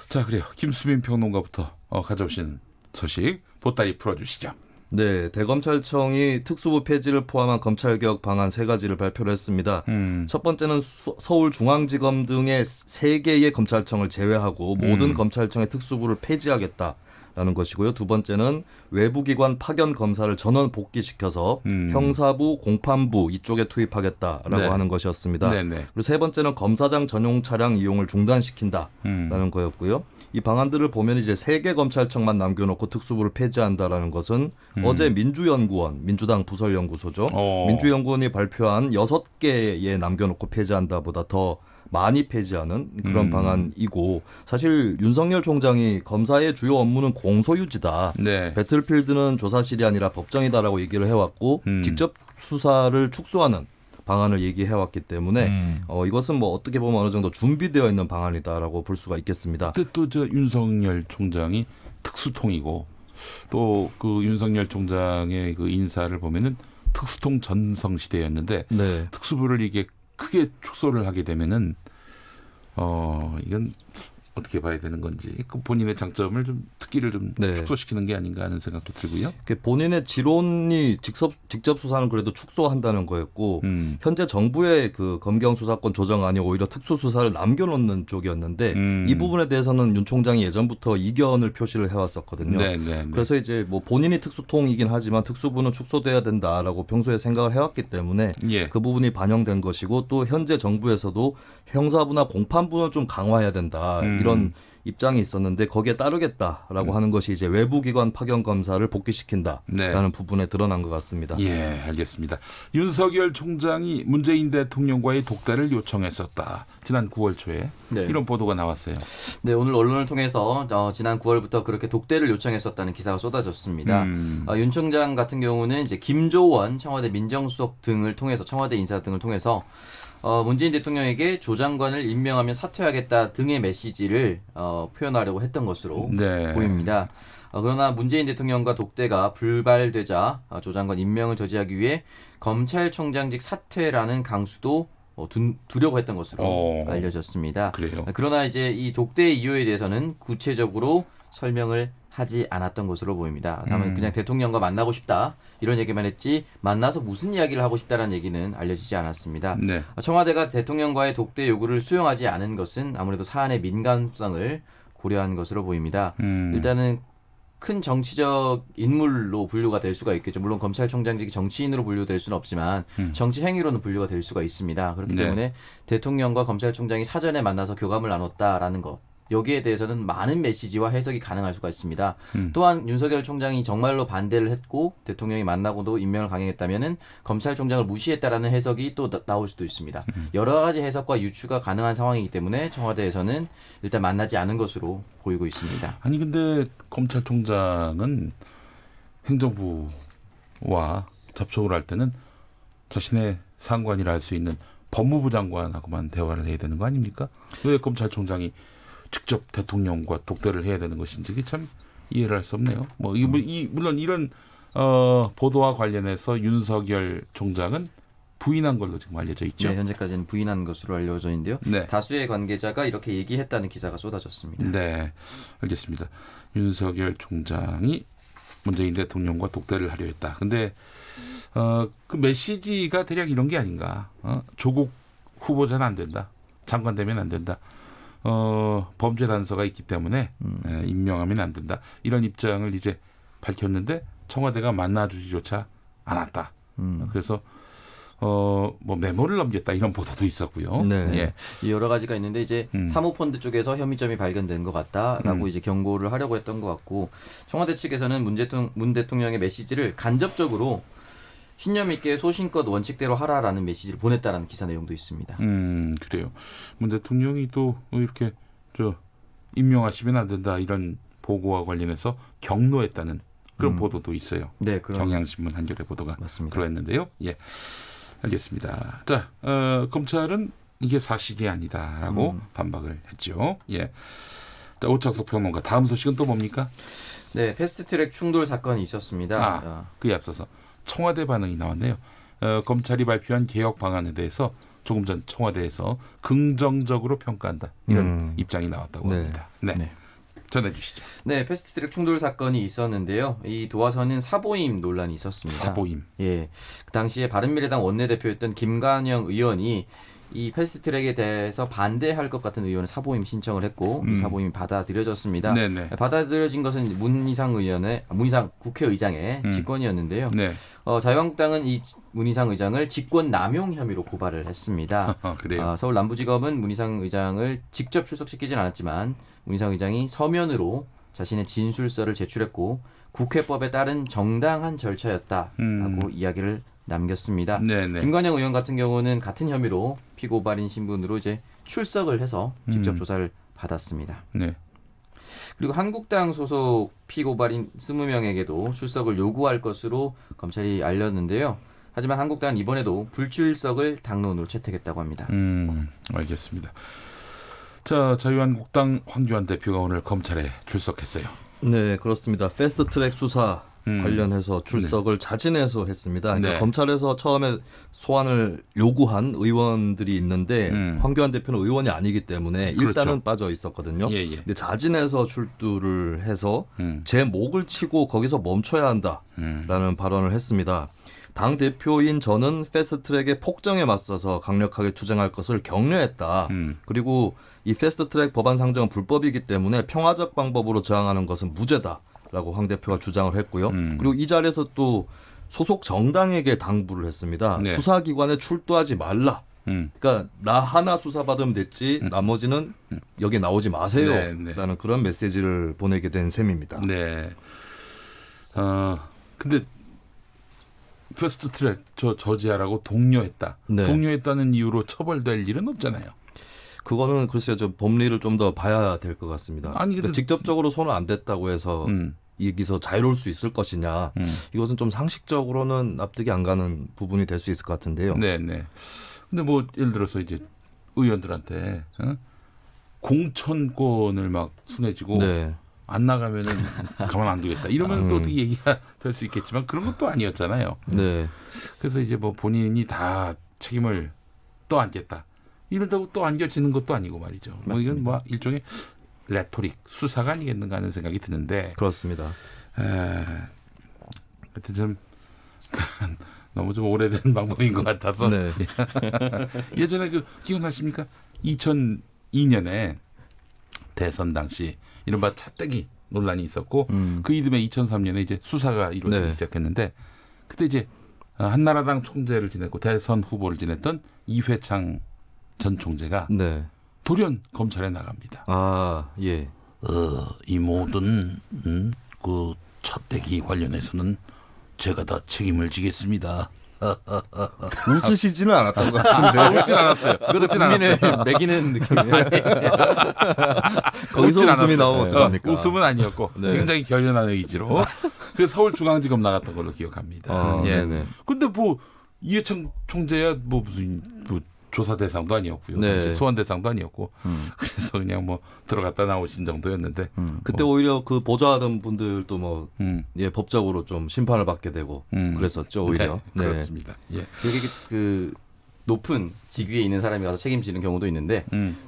자, 그래요. 김수민 평론가부터 가져오신 소식 보따리 풀어주시죠. 네, 대검찰청이 특수부 폐지를 포함한 검찰개혁 방안 3가지를 발표를 했습니다. 첫 번째는 서울중앙지검 등의 3개의 검찰청을 제외하고 모든 검찰청의 특수부를 폐지하겠다라는 것이고요. 두 번째는 외부기관 파견 검사를 전원 복귀시켜서 형사부, 공판부 이쪽에 투입하겠다라고 하는 것이었습니다. 그리고 세 번째는 검사장 전용 차량 이용을 중단시킨다라는 거였고요. 이 방안들을 보면 이제 3개 검찰청만 남겨놓고 특수부를 폐지한다라는 것은 어제 민주연구원, 민주당 부설연구소죠. 민주연구원이 발표한 6개에 남겨놓고 폐지한다보다 더 많이 폐지하는 그런 방안이고, 사실 윤석열 총장이 검사의 주요 업무는 공소유지다. 배틀필드는 조사실이 아니라 법정이다라고 얘기를 해왔고 직접 수사를 축소하는 방안을 얘기해왔기 때문에 이것은 뭐 어떻게 보면 어느 정도 준비되어 있는 방안이다라고 볼 수가 있겠습니다. 근데 또 저 윤석열 총장이 특수통이고 또 그 윤석열 총장의 그 인사를 보면은 특수통 전성 시대였는데 특수부를 이게 크게 축소를 하게 되면은 이건 어떻게 봐야 되는 건지 그 본인의 장점을 좀 시기를 좀 축소시키는 게 아닌가 하는 생각도 들고요. 본인의 지론이 직접 수사는 그래도 축소한다는 거였고 현재 정부의 그 검경 수사권 조정안이 오히려 특수 수사를 남겨놓는 쪽이었는데 이 부분에 대해서는 윤 총장이 예전부터 이견을 표시를 해왔었거든요. 그래서 이제 뭐 본인이 특수통이긴 하지만 특수부는 축소돼야 된다라고 평소에 생각을 해왔기 때문에 그 부분이 반영된 것이고 또 현재 정부에서도 형사부나 공판부는 좀 강화해야 된다 이런 입장이 있었는데 거기에 따르겠다라고 하는 것이 이제 외부기관 파견 검사를 복귀시킨다라는 부분에 드러난 것 같습니다. 예, 알겠습니다. 윤석열 총장이 문재인 대통령과의 독대를 요청했었다. 지난 9월 초에 이런 보도가 나왔어요. 네, 오늘 언론을 통해서 지난 9월부터 그렇게 독대를 요청했었다는 기사가 쏟아졌습니다. 윤 총장 같은 경우는 이제 김조원 청와대 민정수석 등을 통해서 청와대 인사 등을 통해서 문재인 대통령에게 조 장관을 임명하면 사퇴하겠다 등의 메시지를 표현하려고 했던 것으로 보입니다. 그러나 문재인 대통령과 독대가 불발되자 조 장관 임명을 저지하기 위해 검찰총장직 사퇴라는 강수도 두려고 했던 것으로 알려졌습니다. 그러나 이제 이 독대 이유에 대해서는 구체적으로 설명을 하지 않았던 것으로 보입니다. 다만 그냥 대통령과 만나고 싶다 이런 얘기만 했지 만나서 무슨 이야기를 하고 싶다라는 얘기는 알려지지 않았습니다. 청와대가 대통령과의 독대 요구를 수용하지 않은 것은 아무래도 사안의 민감성을 고려한 것으로 보입니다. 일단은 큰 정치적 인물로 분류가 될 수가 있겠죠. 물론 검찰총장직이 정치인으로 분류될 수는 없지만 정치 행위로는 분류가 될 수가 있습니다. 그렇기 때문에 대통령과 검찰총장이 사전에 만나서 교감을 나눴다라는 것. 여기에 대해서는 많은 메시지와 해석이 가능할 수가 있습니다. 또한 윤석열 총장이 정말로 반대를 했고 대통령이 만나고도 임명을 강행했다면은 검찰총장을 무시했다라는 해석이 또 나올 수도 있습니다. 여러 가지 해석과 유추가 가능한 상황이기 때문에 청와대에서는 일단 만나지 않은 것으로 보이고 있습니다. 아니 근데 검찰총장은 행정부와 접촉을 할 때는 자신의 상관이라 할 수 있는 법무부 장관하고만 대화를 해야 되는 거 아닙니까? 왜 검찰총장이 직접 대통령과 독대를 해야 되는 것인지 참 이해를 할 수 없네요. 물론 이런 보도와 관련해서 윤석열 총장은 부인한 걸로 지금 알려져 있죠. 네, 현재까지는 부인한 것으로 알려져 있는데요. 다수의 관계자가 이렇게 얘기했다는 기사가 쏟아졌습니다. 네, 알겠습니다. 윤석열 총장이 문재인 대통령과 독대를 하려 했다. 근데 그 메시지가 대략 이런 게 아닌가. 조국 후보자는 안 된다. 장관 되면 안 된다. 범죄 단서가 있기 때문에 임명하면 안 된다. 이런 입장을 이제 밝혔는데 청와대가 만나주지조차 않았다. 그래서 뭐 메모를 넘겼다 이런 보도도 있었고요. 여러 가지가 있는데 이제 사모펀드 쪽에서 혐의점이 발견된 것 같다라고 이제 경고를 하려고 했던 것 같고 청와대 측에서는 문 대통령의 메시지를 간접적으로 신념 있게 소신껏 원칙대로 하라라는 메시지를 보냈다라는 기사 내용도 있습니다. 그래요. 문 대통령이 또 이렇게 임명하시면 안 된다 이런 보고와 관련해서 경로했다는 그런 보도도 있어요. 네, 경향신문 한겨레 보도가 그랬는데요. 예, 알겠습니다. 자, 검찰은 이게 사실이 아니다라고 반박을 했죠. 예. 자, 오창석 평론가 다음 소식은 또 뭡니까? 네, 패스트트랙 충돌 사건이 있었습니다. 그에 앞서서 청와대 반응이 나왔네요. 검찰이 발표한 개혁 방안에 대해서 조금 전 청와대에서 긍정적으로 평가한다. 이런 입장이 나왔다고 합니다. 네. 전해주시죠. 네, 패스트트랙 충돌 사건이 있었는데요. 이 도화선은 사보임 논란이 있었습니다. 사보임. 예, 그 당시에 바른미래당 원내대표였던 김관영 의원이 이 패스트트랙에 대해서 반대할 것 같은 의원은 사보임 신청을 했고 이 사보임이 받아들여졌습니다. 받아들여진 것은 문희상 국회의장의 직권이었는데요. 자유한국당은 이 문희상 의장을 직권 남용 혐의로 고발을 했습니다. 서울 남부지검은 문희상 의장을 직접 출석시키진 않았지만 문희상 의장이 서면으로 자신의 진술서를 제출했고 국회법에 따른 정당한 절차였다라고 이야기를 남겼습니다. 김관영 의원 같은 경우는 같은 혐의로 피고발인 신분으로 이제 출석을 해서 직접 조사를 받았습니다. 그리고 한국당 소속 피고발인 20명에게도 출석을 요구할 것으로 검찰이 알렸는데요. 하지만 한국당은 이번에도 불출석을 당론으로 채택했다고 합니다. 알겠습니다. 자, 자유한국당 황교안 대표가 오늘 검찰에 출석했어요. 네, 그렇습니다. 패스트트랙 수사 관련해서 출석을 자진해서 했습니다. 그러니까 네. 검찰에서 처음에 소환을 요구한 의원들이 있는데 황교안 대표는 의원이 아니기 때문에 그렇죠. 일단은 빠져 있었거든요. 예, 예. 근데 자진해서 출두를 해서 제 목을 치고 거기서 멈춰야 한다라는 발언을 했습니다. 당 대표인 저는 패스트트랙의 폭정에 맞서서 강력하게 투쟁할 것을 격려했다. 그리고 이 패스트트랙 법안 상정은 불법이기 때문에 평화적 방법으로 저항하는 것은 무죄다라고 황 대표가 주장을 했고요. 그리고 이 자리에서 또 소속 정당에게 당부를 했습니다. 네. 수사기관에 출두하지 말라. 그러니까 나 하나 수사받으면 됐지 나머지는 여기 나오지 마세요. 네, 라는 그런 메시지를 보내게 된 셈입니다. 네. 근데 패스트트랙 저지하라고 독려했다. 네. 독려했다는 이유로 처벌될 일은 없잖아요. 그거는 글쎄요, 좀 법리를 좀 더 봐야 될 것 같습니다. 아니, 그러니까 직접적으로 손을 안 댔다고 해서 여기서 자유로울 수 있을 것이냐. 이것은 좀 상식적으로는 납득이 안 가는 부분이 될 수 있을 것 같은데요. 네, 네. 근데 뭐 예를 들어서 이제 의원들한테 공천권을 막 순해지고 네. 안 나가면은 가만 안 두겠다. 이러면 또 어떻게 얘기가 될 수 있겠지만 그런 것도 아니었잖아요. 네. 그래서 이제 뭐 본인이 다 책임을 또 안겠다. 이런다고 또 안겨지는 것도 아니고 말이죠. 뭐 이건 뭐 일종의 레토릭, 수사가 아니겠는가 하는 생각이 드는데. 그렇습니다. 하여튼 좀 너무 좀 오래된 방법인 것 같아서. 네. 예전에 그 기억나십니까? 2002년에 대선 당시 이른바 차떼기 논란이 있었고 그 이듬해 2003년에 이제 수사가 이루어지기 네. 시작했는데 그때 이제 한나라당 총재를 지냈고 대선 후보를 지냈던 이회창 전 총재가 네. 돌연 검찰에 나갑니다. 아, 예. 이 모든 그 차떼기 관련해서는 제가 다 책임을 지겠습니다. 웃으시지는 않았던 것 같은데. 웃진 않았어요. 그것도 국민을 매기는 느낌이에요. 거기서 웃음이 나오면 어떡합니까? 웃음은 아니었고 네. 굉장히 결연한 의지로 그래서 서울중앙지검 나갔던 걸로 기억합니다. 예. 네네. 근데 뭐 이해창 총재야 뭐 무슨 뭐 조사 대상도 아니었고요. 네. 소환 대상도 아니었고 그래서 그냥 뭐 들어갔다 나오신 정도였는데 그때 오히려 그 보좌하던 분들도 뭐 예, 법적으로 좀 심판을 받게 되고 그랬었죠 오히려. 네, 그렇습니다. 예. 그게 그 높은 직위에 있는 사람이 가서 책임지는 경우도 있는데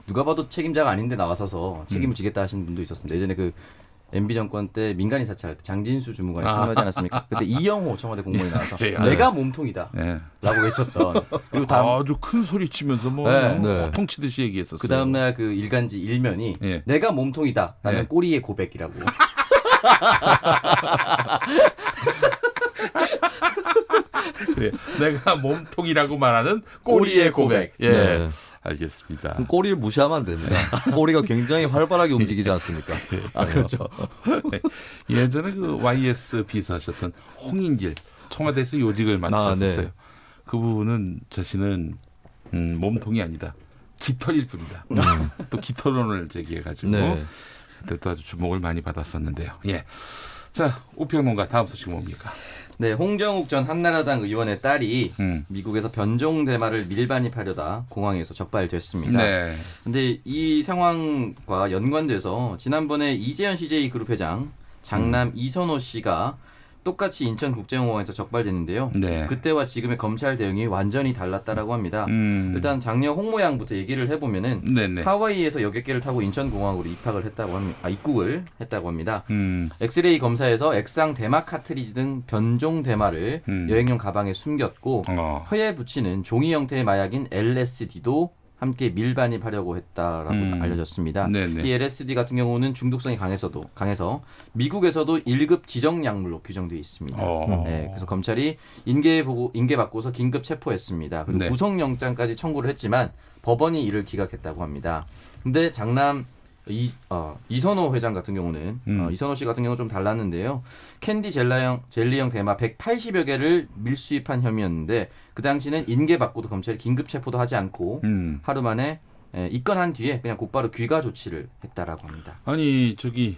누가 봐도 책임자가 아닌데 나와서서 책임을 지겠다 하시는 분도 있었습니다. 예전에 그 MB 정권 때 민간인 사찰할 때 장진수 주무관이 통하지 않았습니까? 그때 이영호 청와대 공무원이 나와서 내가 몸통이다 라고 외쳤던 그리고 아주 큰 소리 치면서 뭐 호통치듯이 얘기했었어요. 그 다음날 그 일간지 일면이 내가 몸통이다 라는 꼬리의 고백이라고 그래, 내가 몸통이라고 말하는 꼬리의 고백. 예, 네. 알겠습니다. 꼬리를 무시하면 안 됩니다. 꼬리가 굉장히 활발하게 움직이지 않습니까? 그렇죠. 네. 예전에 그 YS 비서하셨던 홍인길 청와대에서 요직을 맡으셨어요. 네. 그분은 자신은 몸통이 아니다. 깃털일 뿐이다. 또 깃털론을 제기해가지고 네. 그때도 아주 주목을 많이 받았었는데요. 예. 자, 오평론가 다음 소식 뭡니까? 네, 홍정욱 전 한나라당 의원의 딸이 미국에서 변종 대마를 밀반입하려다 공항에서 적발됐습니다. 네. 근데 이 상황과 연관돼서 지난번에 이재현 CJ 그룹 회장 장남 이선호 씨가 똑같이 인천국제공항에서 적발됐는데요. 네. 그때와 지금의 검찰 대응이 완전히 달랐다라고 합니다. 일단 작년 홍모양부터 얘기를 해보면은 네네. 하와이에서 여객기를 타고 인천공항으로 입국을 했다고 합니다. 엑스레이 검사에서 액상 대마 카트리지 등 변종 대마를 여행용 가방에 숨겼고 혀에 붙이는 종이 형태의 마약인 LSD도 함께 밀반입하려고 했다라고 알려졌습니다. 네네. 이 LSD 같은 경우는 중독성이 강해서 미국에서도 1급 지정 약물로 규정되어 있습니다. 네, 그래서 검찰이 인계받고서 긴급 체포했습니다. 그리고 네. 구속영장까지 청구를 했지만 법원이 이를 기각했다고 합니다. 근데 장남 이선호 회장 같은 경우는 이선호 씨 같은 경우는 좀 달랐는데요. 캔디 젤리형 대마 180여 개를 밀수입한 혐의였는데 그 당시는 인계받고도 검찰이 긴급 체포도 하지 않고 하루 만에 입건한 뒤에 그냥 곧바로 귀가 조치를 했다라고 합니다. 아니 저기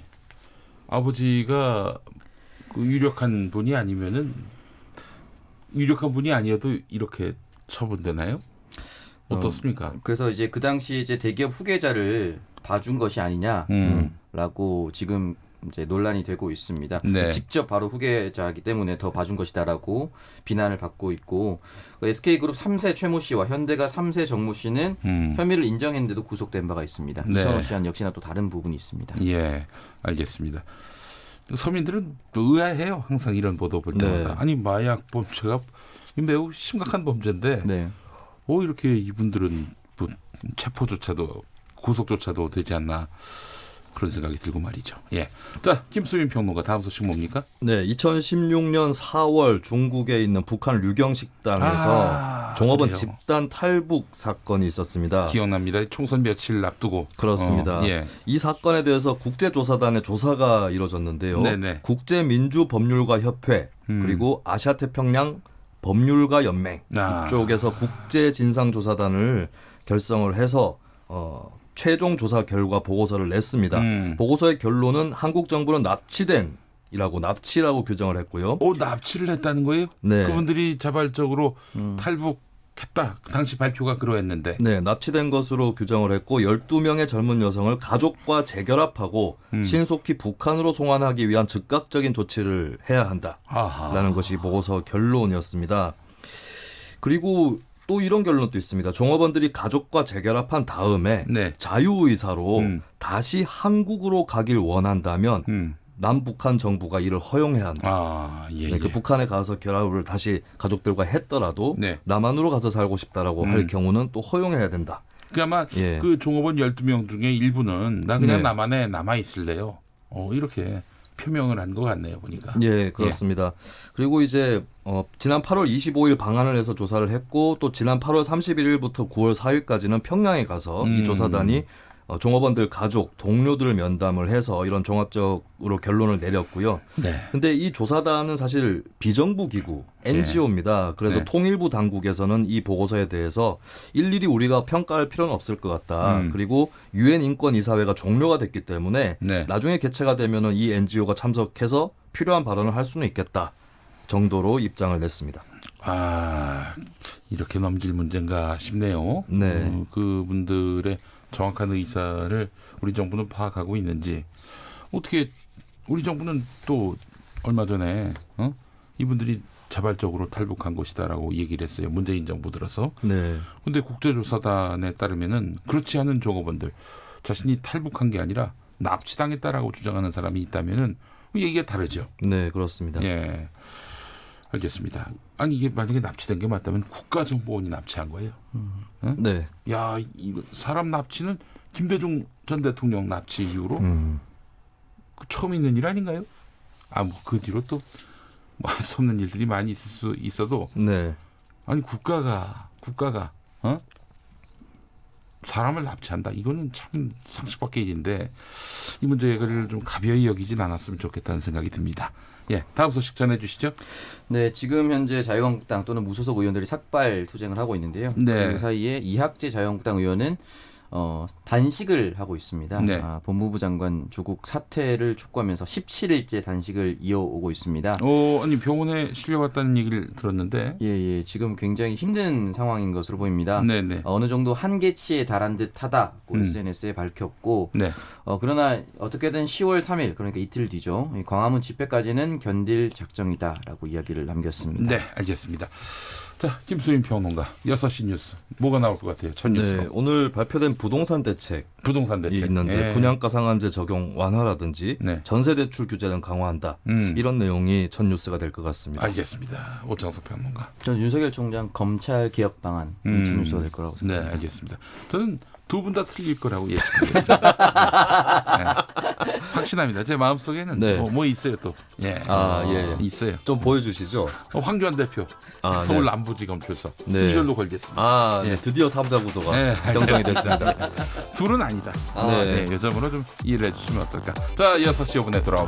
아버지가 그 유력한 분이 아니면은 유력한 분이 아니어도 이렇게 처분되나요? 어떻습니까? 그래서 이제 그 당시 이제 대기업 후계자를 봐준 것이 아니냐라고 지금 이제 논란이 되고 있습니다. 네. 직접 바로 후계자이기 때문에 더 봐준 것이다라고 비난을 받고 있고 SK그룹 3세 최모 씨와 현대가 3세 정모 씨는 혐의를 인정했는데도 구속된 바가 있습니다. 네. 이천호 씨와는 역시나 또 다른 부분이 있습니다. 예, 알겠습니다. 서민들은 또 의아해요. 항상 이런 보도 볼 때마다. 네. 아니 마약 범죄가 매우 심각한 범죄인데 네. 이렇게 이분들은 뭐 체포조차도 구속조차도 되지 않나 그런 생각이 들고 말이죠. 예. 자, 김수민 평론가 다음 소식 뭡니까? 네, 2016년 4월 중국에 있는 북한 류경 식당에서 종업원 그래요. 집단 탈북 사건이 있었습니다. 기억납니다. 총선 며칠 앞두고. 그렇습니다. 예. 이 사건에 대해서 국제조사단의 조사가 이루어졌는데요. 네네. 국제민주법률가협회 그리고 아시아태평양 법률가 연맹 이쪽에서 국제진상조사단을 결성을 해서 최종 조사 결과 보고서를 냈습니다. 보고서의 결론은 한국 정부는 납치라고 규정을 했고요. 납치를 했다는 거예요? 네. 그분들이 자발적으로 탈북했다. 당시 발표가 그러했는데. 네, 납치된 것으로 규정을 했고 12명의 젊은 여성을 가족과 재결합하고 신속히 북한으로 송환하기 위한 즉각적인 조치를 해야 한다라는 것이 보고서 결론이었습니다. 그리고 또 이런 결론도 있습니다. 종업원들이 가족과 재결합한 다음에 자유의사로 다시 한국으로 가길 원한다면 남북한 정부가 이를 허용해야 한다. 그 북한에 가서 결합을 다시 가족들과 했더라도 남한으로 가서 살고 싶다라고 할 경우는 또 허용해야 된다. 그러니까 아마 그 종업원 12명 중에 일부는 나 그냥 남한에 남아 있을래요. 이렇게 표명을 한 것 같네요, 보니까. 예, 그렇습니다. 그리고 이제 지난 8월 25일 방한을 해서 조사를 했고 또 지난 8월 31일부터 9월 4일까지는 평양에 가서 이 조사단이 종업원들 가족, 동료들을 면담을 해서 이런 종합적으로 결론을 내렸고요. 근데 이 조사단은 사실 비정부 기구, NGO입니다. 그래서 통일부 당국에서는 이 보고서에 대해서 일일이 우리가 평가할 필요는 없을 것 같다. 그리고 유엔 인권이사회가 종료가 됐기 때문에 나중에 개최가 되면은 이 NGO가 참석해서 필요한 발언을 할 수는 있겠다 정도로 입장을 냈습니다. 이렇게 넘길 문제인가 싶네요. 그분들의 정확한 의사를 우리 정부는 파악하고 있는지 어떻게 우리 정부는 또 얼마 전에 이분들이 자발적으로 탈북한 것이다라고 얘기를 했어요. 문재인 정부 들어서. 근데 국제조사단에 따르면은 그렇지 않은 종업원들 자신이 탈북한 게 아니라 납치당했다라고 주장하는 사람이 있다면은 얘기가 다르죠. 네, 그렇습니다. 예. 알겠습니다. 아니 이게 만약에 납치된 게 맞다면 국가정보원이 납치한 거예요. 응? 네. 야, 이거 사람 납치는 김대중 전 대통령 납치 이후로 처음 있는 일 아닌가요? 뭐 그 뒤로 또 할 수 없는 일들이 많이 있을 수 있어도. 아니 국가가 사람을 납치한다. 이거는 참 상식 밖의 일인데 이 문제를 좀 가벼이 여기진 않았으면 좋겠다는 생각이 듭니다. 예, 다음 소식 전해주시죠. 네, 지금 현재 자유한국당 또는 무소속 의원들이 삭발 투쟁을 하고 있는데요. 그 사이에 이학재 자유한국당 의원은 단식을 하고 있습니다. 법무부 장관 조국 사퇴를 촉구하면서 17일째 단식을 이어오고 있습니다. 아니 병원에 실려갔다는 얘기를 들었는데. 예, 지금 굉장히 힘든 상황인 것으로 보입니다. 어느 정도 한계치에 달한 듯하다고 SNS에 밝혔고, 그러나 어떻게든 10월 3일 그러니까 이틀 뒤죠. 광화문 집회까지는 견딜 작정이다라고 이야기를 남겼습니다. 네, 알겠습니다. 자, 김수민 평론가 6시 뉴스 뭐가 나올 것 같아요? 첫 뉴스. 네, 오늘 발표된 부동산 대책이 있는데 분양가 상한제 적용 완화라든지 전세 대출 규제는 강화한다. 이런 내용이 첫 뉴스가 될 것 같습니다. 알겠습니다. 오창석 평론가. 저는 윤석열 총장 검찰 개혁 방안 첫 뉴스가 될 거라고 생각합니다. 네, 알겠습니다. 저는 두 분 다 틀릴 거라고 예측하겠습니다. 확신합니다. 제 마음속에는 뭐 있어요 또. 있어요. 좀 보여주시죠. 황교안 대표 서울 남부지검 출석. 이걸로 걸겠습니다. 드디어 3자 구도가 형성이 됐습니다. 둘은 아니다. 여러모로 좀 이해를 해주시면 어떨까. 자, 6시 5분에 돌아옵니다.